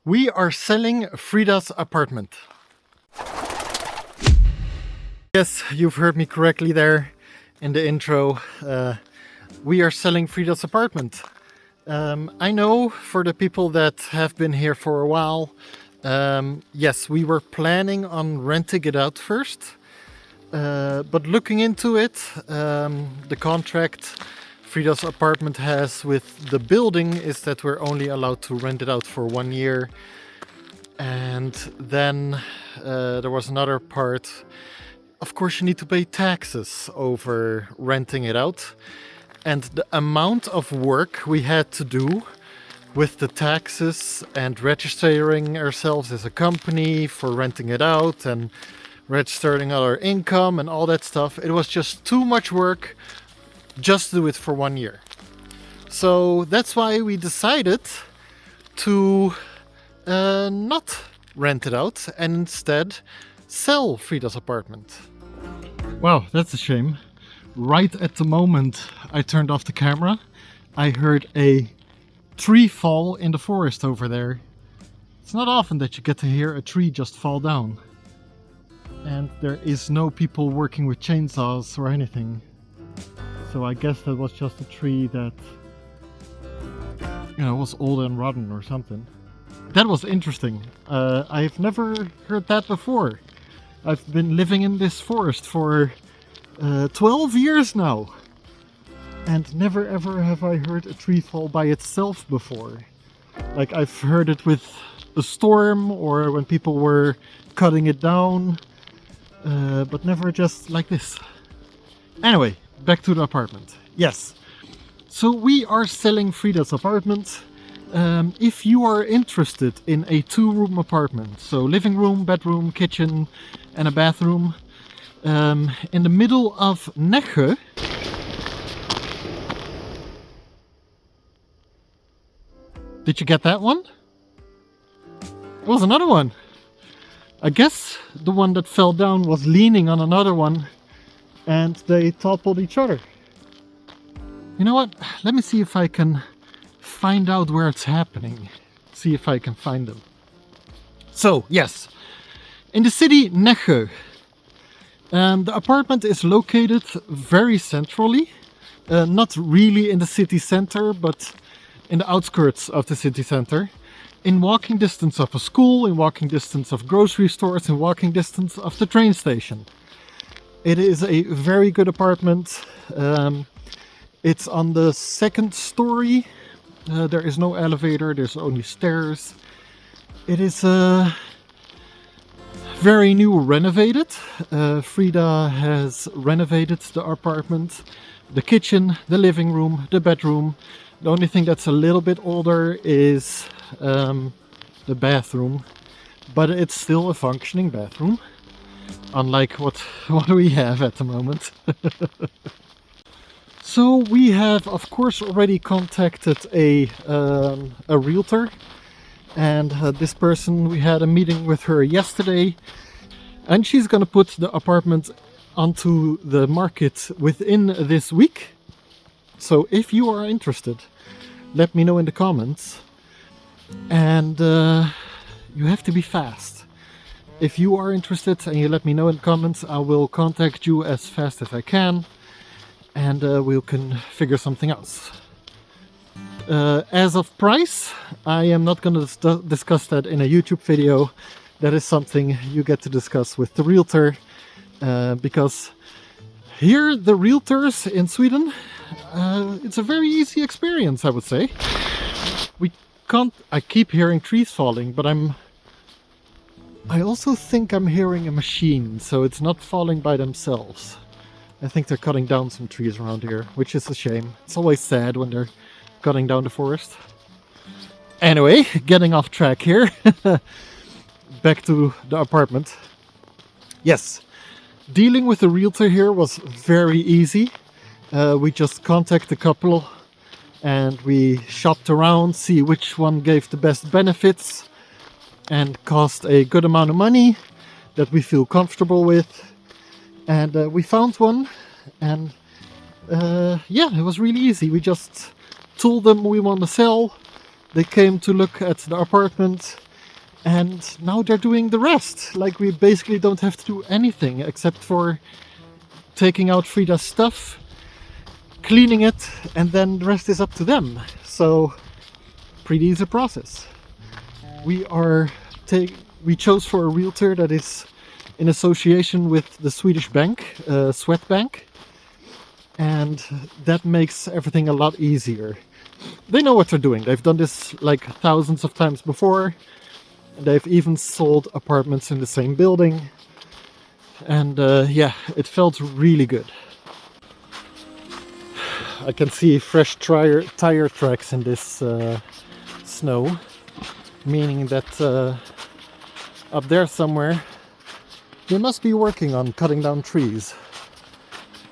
We are selling Frida's apartment. Yes, you've heard me correctly there in the intro. We are selling Frida's apartment. I know for the people that have been here for a while, yes, we were planning on renting it out first. But looking into it, the contract Frida's apartment has with the building is that we're only allowed to rent it out for 1 year. And then there was another part. Of course, you need to pay taxes over renting it out. And the amount of work we had to do with the taxes and registering ourselves as a company for renting it out and registering our income and all that stuff, it was just too much work just to do it for 1 year. So that's why we decided to not rent it out and instead sell Frida's apartment. Wow, that's a shame. Right at the moment I turned off the camera, I heard a tree fall in the forest over there. It's not often that you get to hear a tree just fall down. And there is no people working with chainsaws or anything. So I guess that was just a tree that, was old and rotten or something. That was interesting. I've never heard that before. I've been living in this forest for 12 years now. And never ever have I heard a tree fall by itself before. Like I've heard it with a storm or when people were cutting it down. But never just like this. Anyway, back to the apartment. Yes. So we are selling Frida's apartment. If you are interested in a 2-room apartment, so living room, bedroom, kitchen and a bathroom, in the middle of Negge. Did you get that one? There was another one. I guess the one that fell down was leaning on another one and they toppled each other. You know what? Let me see if I can find out where it's happening. See if I can find them. So, yes. In the city Negge. The apartment is located very centrally. Not really in the city center, but in the outskirts of the city center. In walking distance of a school, in walking distance of grocery stores, in walking distance of the train station. It is a very good apartment. It's on the 2nd story. There is no elevator, there's only stairs. It is very new renovated. Frida has renovated the apartment. The kitchen, the living room, the bedroom. The only thing that's a little bit older is the bathroom, but it's still a functioning bathroom, unlike what we have at the moment. So we have, of course, already contacted a realtor, and this person, we had a meeting with her yesterday, and she's gonna put the apartment onto the market within this week. So if you are interested, let me know in the comments. And you have to be fast. If you are interested and you let me know in the comments, I will contact you as fast as I can. And we can figure something else. As of price, I am not going to discuss that in a YouTube video. That is something you get to discuss with the realtor. Because here, the realtors in Sweden, it's a very easy experience, I would say. I keep hearing trees falling, but I also think I'm hearing a machine, so it's not falling by themselves. I think they're cutting down some trees around here, which is a shame. It's always sad when they're cutting down the forest. Anyway, getting off track here. Back to the apartment. Yes, dealing with the realtor here was very easy. We just contacted a couple and we shopped around, see which one gave the best benefits and cost a good amount of money that we feel comfortable with. And we found one, and yeah, it was really easy. We just told them we want to sell. They came to look at the apartment, And now they're doing the rest. Like, we basically don't have to do anything except for taking out Frida's stuff, cleaning it, and then the rest is up to them. So, pretty easy process. We chose for a realtor that is in association with the Swedish bank, Swedbank, and that makes everything a lot easier. They know what they're doing. They've done this like thousands of times before. They've even sold apartments in the same building, and yeah, it felt really good. I can see fresh tire tracks in this snow, meaning that up there somewhere they must be working on cutting down trees.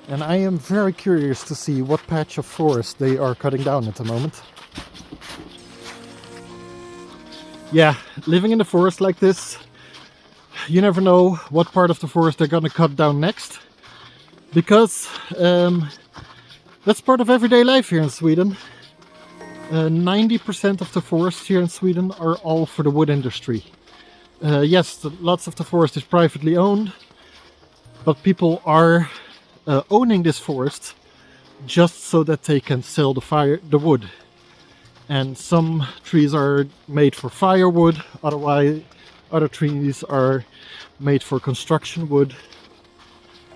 And I am very curious to see what patch of forest they are cutting down at the moment. Yeah, living in the forest like this, you never know what part of the forest they're gonna cut down next. Because that's part of everyday life here in Sweden. 90% of the forests here in Sweden are all for the wood industry. Yes, lots of the forest is privately owned, but people are owning this forest just so that they can sell the wood. And some trees are made for firewood, other trees are made for construction wood.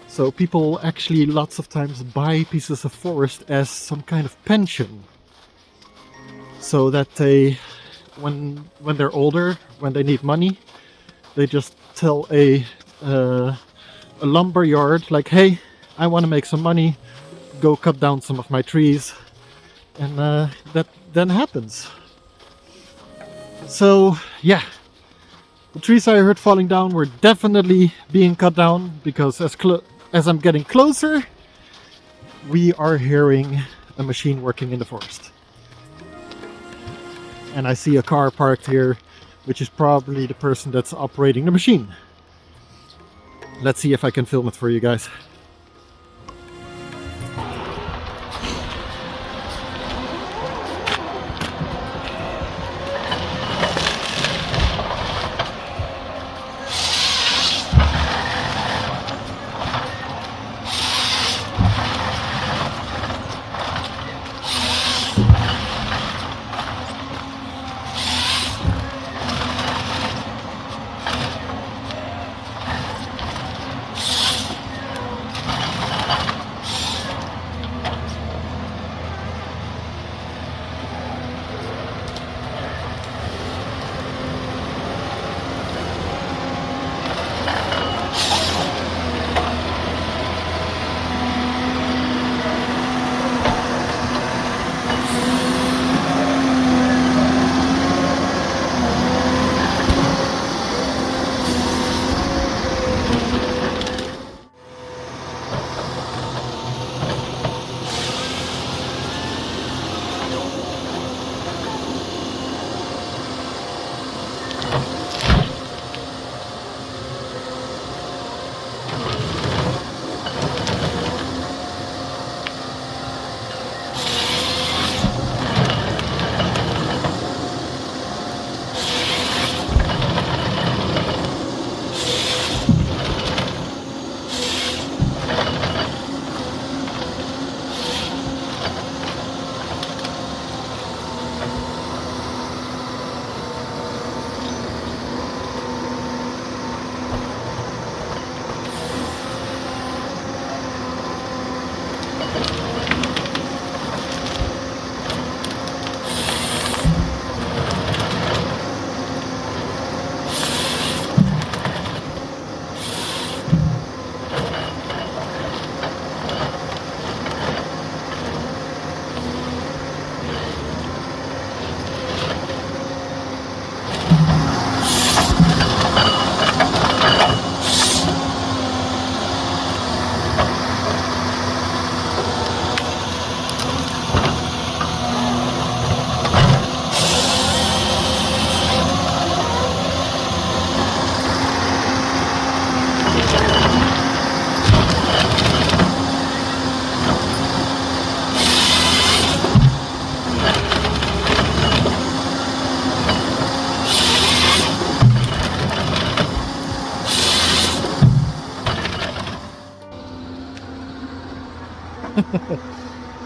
So people actually lots of times buy pieces of forest as some kind of pension. So that they, when they're older, when they need money, they just tell a lumber yard like, hey, I want to make some money, go cut down some of my trees. And that then happens. So yeah, the trees I heard falling down were definitely being cut down, because as I'm getting closer, we are hearing a machine working in the forest. And I see a car parked here, which is probably the person that's operating the machine. Let's see if I can film it for you guys.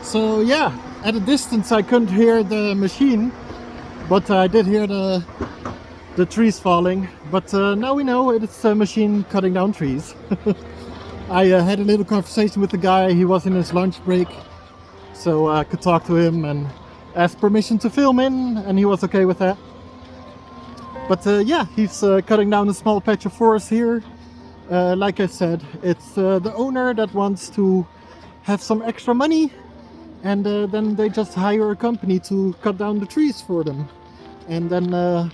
So yeah, at a distance I couldn't hear the machine, but I did hear the trees falling. But now we know it's a machine cutting down trees. I had a little conversation with the guy. He was in his lunch break, so I could talk to him and ask permission to film in, and he was okay with that. But yeah, he's cutting down a small patch of forest here. Like I said, it's the owner that wants to have some extra money, and then they just hire a company to cut down the trees for them. And then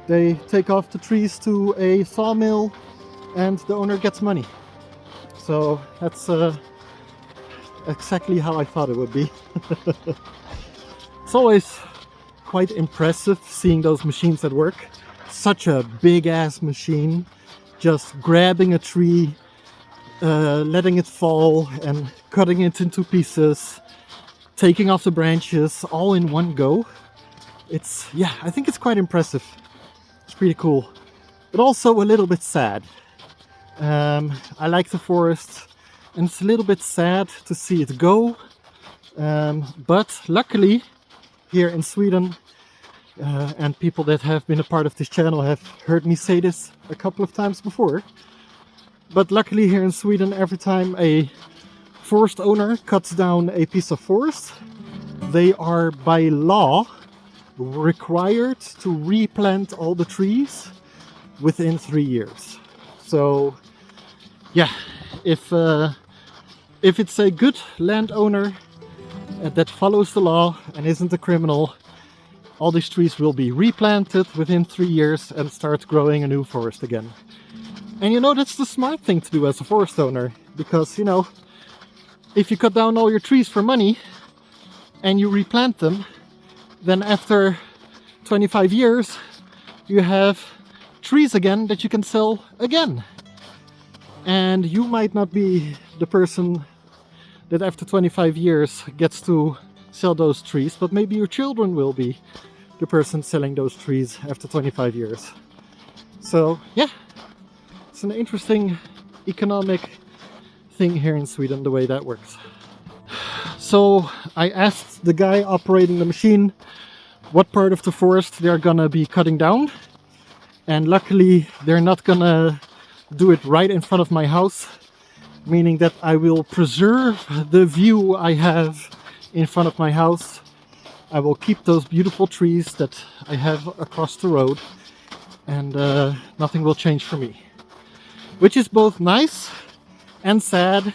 they take off the trees to a sawmill, and the owner gets money. So that's exactly how I thought it would be. It's always quite impressive seeing those machines at work. Such a big ass machine, just grabbing a tree, letting it fall and cutting it into pieces, taking off the branches all in one go. Yeah, I think it's quite impressive. It's pretty cool, but also a little bit sad. I like the forest, and it's a little bit sad to see it go. But luckily, here in Sweden, and people that have been a part of this channel have heard me say this a couple of times before. But luckily here in Sweden, every time a forest owner cuts down a piece of forest, they are by law required to replant all the trees within 3 years. So yeah, if it's a good landowner that follows the law and isn't a criminal, all these trees will be replanted within 3 years and start growing a new forest again. And you know, that's the smart thing to do as a forest owner, because you know, if you cut down all your trees for money and you replant them, then after 25 years you have trees again that you can sell again. And you might not be the person that after 25 years gets to sell those trees, but maybe your children will be the person selling those trees after 25 years. So yeah, it's an interesting economic thing here in Sweden, the way that works. So I asked the guy operating the machine what part of the forest they're gonna be cutting down, and luckily they're not gonna do it right in front of my house, meaning that I will preserve the view I have in front of my house. I will keep those beautiful trees that I have across the road, and nothing will change for me. Which is both nice and sad,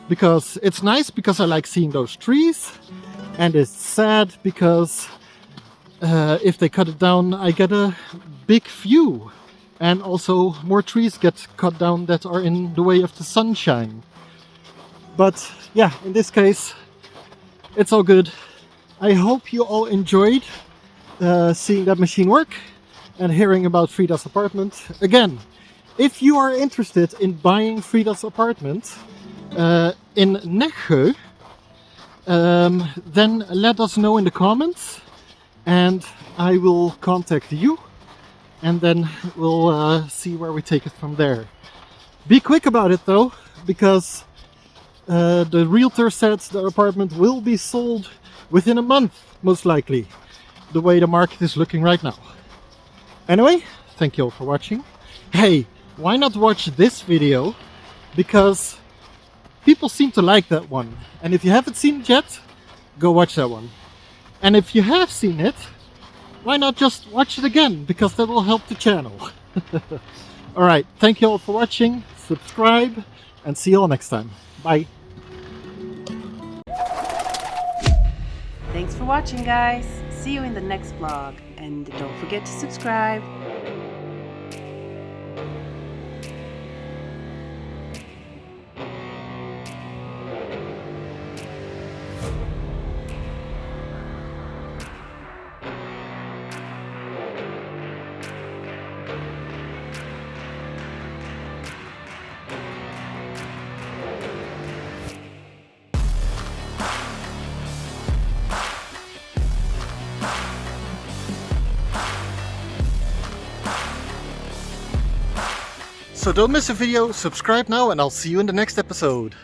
because it's nice because I like seeing those trees, and it's sad because if they cut it down I get a big view, and also more trees get cut down that are in the way of the sunshine. But yeah, in this case it's all good. I hope you all enjoyed seeing that machine work and hearing about Frida's apartment. Again, if you are interested in buying Frida's apartment in Nässjö, then let us know in the comments and I will contact you, and then we'll see where we take it from there. Be quick about it though, because the realtor said the apartment will be sold within a month, most likely, the way the market is looking right now. Anyway, thank you all for watching. Hey, why not watch this video? Because people seem to like that one. And if you haven't seen it yet, go watch that one. And if you have seen it, why not just watch it again? Because that will help the channel. Alright, thank you all for watching. Subscribe and see you all next time. Bye. Thanks for watching, guys. See you in the next vlog, and don't forget to subscribe. So don't miss a video, subscribe now, and I'll see you in the next episode.